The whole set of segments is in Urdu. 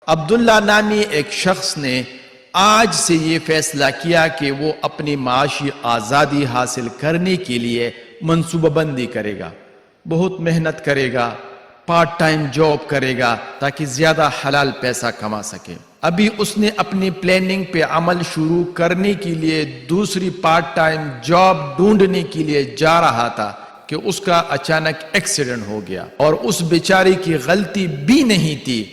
عبداللہ نامی ایک شخص نے آج سے یہ فیصلہ کیا کہ وہ اپنی معاشی آزادی حاصل کرنے کے لیے منصوبہ بندی کرے گا، بہت محنت کرے گا، پارٹ ٹائم جاب کرے گا تاکہ زیادہ حلال پیسہ کما سکے۔ ابھی اس نے اپنی پلاننگ پہ عمل شروع کرنے کے لیے دوسری پارٹ ٹائم جاب ڈھونڈنے کے لیے جا رہا تھا کہ اس کا اچانک ایکسیڈنٹ ہو گیا، اور اس بیچارے کی غلطی بھی نہیں تھی،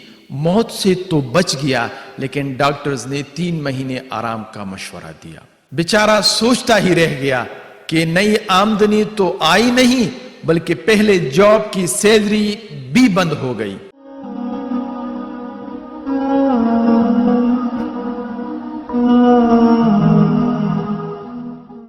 موت سے تو بچ گیا، لیکن ڈاکٹرز نے 3 مہینے آرام کا مشورہ دیا۔ بیچارہ سوچتا ہی رہ گیا کہ نئی آمدنی تو آئی نہیں بلکہ پہلے جاب کی سیلری بھی بند ہو گئی۔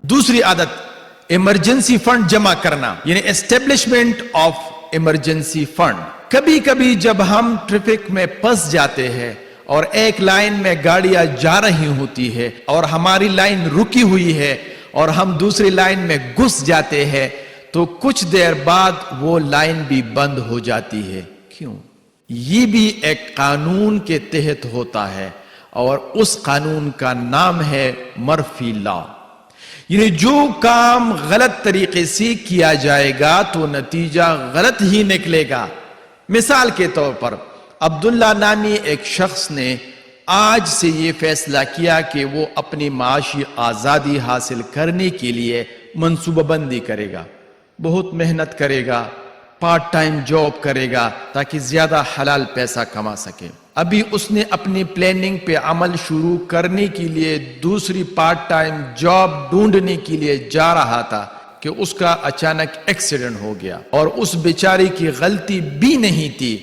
دوسری عادت ایمرجنسی فنڈ جمع کرنا، یعنی اسٹیبلشمنٹ آف ایمرجنسی فنڈ۔ کبھی کبھی جب ہم ٹریفک میں پھنس جاتے ہیں اور ایک لائن میں گاڑیاں جا رہی ہوتی ہے اور ہماری لائن رکی ہوئی ہے اور ہم دوسری لائن میں گھس جاتے ہیں تو کچھ دیر بعد وہ لائن بھی بند ہو جاتی ہے۔ کیوں؟ یہ بھی ایک قانون کے تحت ہوتا ہے، اور اس قانون کا نام ہے مرفی لا، یعنی جو کام غلط طریقے سے کیا جائے گا تو نتیجہ غلط ہی نکلے گا۔ مثال کے طور پر عبداللہ نامی ایک شخص نے آج سے یہ فیصلہ کیا کہ وہ اپنی معاشی آزادی حاصل کرنے کے لیے منصوبہ بندی کرے گا، بہت محنت کرے گا، پارٹ ٹائم جاب کرے گا تاکہ زیادہ حلال پیسہ کما سکے۔ ابھی اس نے اپنی پلاننگ پہ عمل شروع کرنے کے لیے دوسری پارٹ ٹائم جاب ڈھونڈنے کے لیے جا رہا تھا کہ اس کا اچانک ایکسیڈنٹ ہو گیا، اور اس بیچارے کی غلطی بھی نہیں تھی،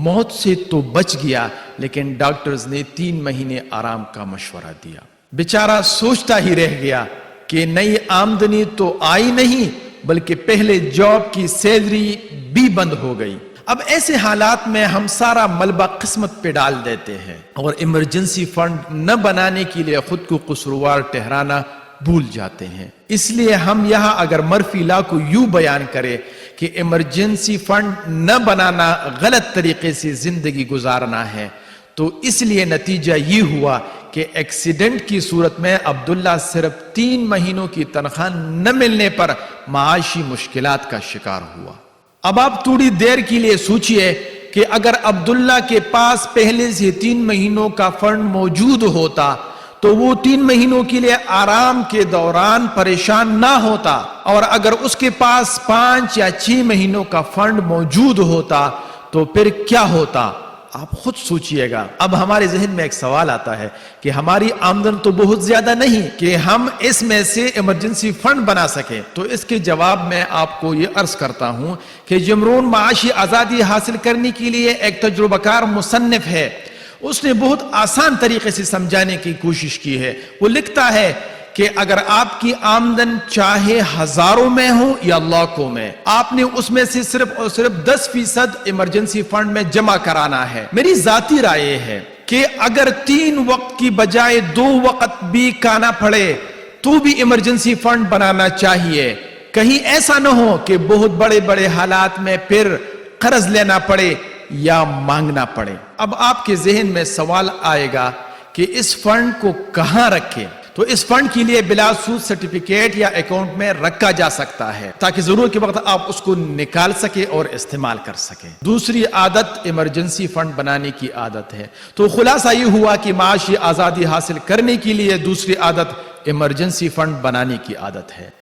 موت سے تو بچ گیا، لیکن ڈاکٹرز نے 3 مہینے آرام کا مشورہ دیا۔ بیچارہ سوچتا ہی رہ گیا کہ نئی آمدنی تو آئی نہیں بلکہ پہلے جاب کی سیلری بھی بند ہو گئی۔ اب ایسے حالات میں ہم سارا ملبہ قسمت پہ ڈال دیتے ہیں اور ایمرجنسی فنڈ نہ بنانے کے لیے خود کو قصوروار ٹھہرانا بھول جاتے ہیں۔ اس لیے ہم یہاں اگر مرفی لا کو یوں بیان کریں کہ ایمرجنسی فنڈ نہ بنانا غلط طریقے سے زندگی گزارنا ہے، تو اس لیے نتیجہ یہ ہوا کہ ایکسیڈنٹ کی صورت میں عبداللہ صرف 3 مہینوں کی تنخواہ نہ ملنے پر معاشی مشکلات کا شکار ہوا۔ اب آپ تھوڑی دیر کے لیے سوچئے کہ اگر عبداللہ کے پاس پہلے سے 3 مہینوں کا فنڈ موجود ہوتا تو وہ 3 مہینوں کے لیے آرام کے دوران پریشان نہ ہوتا، اور اگر اس کے پاس 5 یا 6 مہینوں کا فنڈ موجود ہوتا تو پھر کیا ہوتا؟ آپ خود سوچئے گا۔ اب ہمارے ذہن میں ایک سوال آتا ہے کہ ہماری آمدن تو بہت زیادہ نہیں کہ ہم اس میں سے ایمرجنسی فنڈ بنا سکیں، تو اس کے جواب میں آپ کو یہ عرض کرتا ہوں کہ جمرون معاشی آزادی حاصل کرنے کے لیے ایک تجربہ کار مصنف ہے، اس نے بہت آسان طریقے سے سمجھانے کی کوشش کی ہے۔ وہ لکھتا ہے کہ اگر آپ کی آمدن چاہے ہزاروں میں ہو یا لاکھوں میں، آپ نے اس میں سے صرف اور صرف 10% ایمرجنسی فنڈ میں جمع کرانا ہے۔ میری ذاتی رائے ہے کہ اگر 3 وقت کی بجائے 2 وقت بھی کھانا پڑے تو بھی ایمرجنسی فنڈ بنانا چاہیے، کہیں ایسا نہ ہو کہ بہت بڑے بڑے حالات میں پھر قرض لینا پڑے یا مانگنا پڑے۔ اب آپ کے ذہن میں سوال آئے گا کہ اس فنڈ کو کہاں رکھیں؟ تو اس فنڈ کے لیے بلا سود سرٹیفکیٹ یا اکاؤنٹ میں رکھا جا سکتا ہے تاکہ ضرورت کے وقت آپ اس کو نکال سکیں اور استعمال کر سکیں۔ دوسری عادت ایمرجنسی فنڈ بنانے کی عادت ہے۔ تو خلاصہ یہ ہوا کہ معاشی آزادی حاصل کرنے کے لیے دوسری عادت ایمرجنسی فنڈ بنانے کی عادت ہے۔